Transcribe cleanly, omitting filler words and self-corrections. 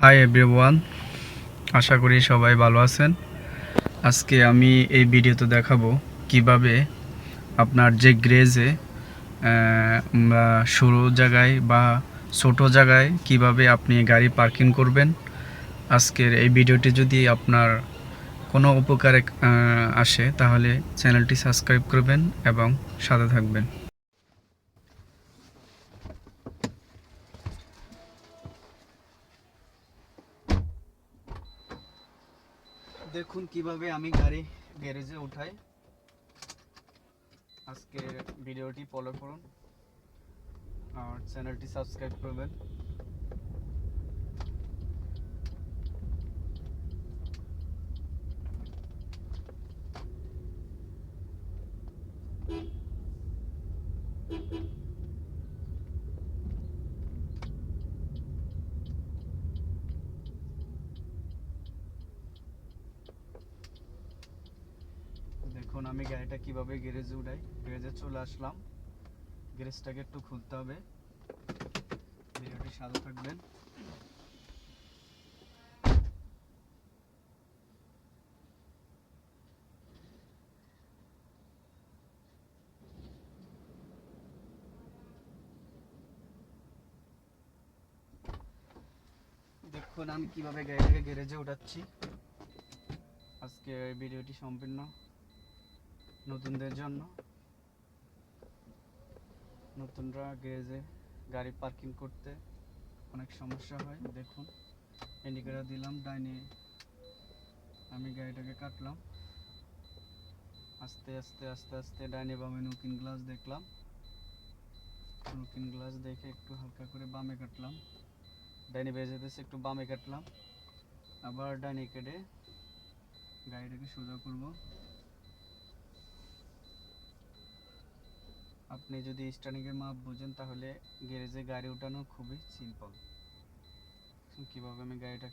Hi everyone, আশা করি সবাই ভালো আছেন। আজকে আমি এই ভিডিওতে দেখাবো কিভাবে আপনার যে গ্যারেজে বা সরু জায়গায় বা ছোট জায়গায় কিভাবে আপনি গাড়ি পার্কিং করবেন। আজকের এই ভিডিওটি যদি আপনার কোনো উপকারে আসে তাহলে চ্যানেলটি সাবস্ক্রাইব করবেন এবং সাথে থাকবেন। দেখুন কিভাবে আমি গাড়ি গ্যারেজে উঠাই। আজকে ভিডিওটি ফলো করুন আর চ্যানেলটি সাবস্ক্রাইব করবেন। দেখুন আমি গাড়িটা কিভাবে গ্যারেজে উঠাই। গ্যারেজে চলে আসলাম, গ্যারেজটাকে একটু খুলতে হবে। ভিডিওটি সাথে থাকবেন। দেখুন আমি কিভাবে গাড়িটাকে গ্যারেজে উঠাচ্ছি। আজকে ভিডিওটি সম্পূর্ণ নতুনদের জন্য। নতুনরা গ্যারেজে গাড়ি পার্কিং করতে অনেক সমস্যা হয়। দেখুন ইন্ডিকেটর দিলাম, ডাইনে আমি গাড়িটাকে কাটলাম। আস্তে আস্তে আস্তে আস্তে ডাইনে বামে লুকিং গ্লাস দেখলাম। লুকিং গ্লাস দেখে একটু হালকা করে বামে কাটলাম। ডাইনে বেজে দিয়েছে, একটু বামে কাটলাম। আবার ডাইনে কেটে গাড়িটাকে সোজা করব। আপনি যদি স্টার্টিংয়ের মাপ বোঝেন তাহলে গ্যারেজে গাড়ি ওঠানো খুবই সিম্পল। কিভাবে আমি গাড়িটা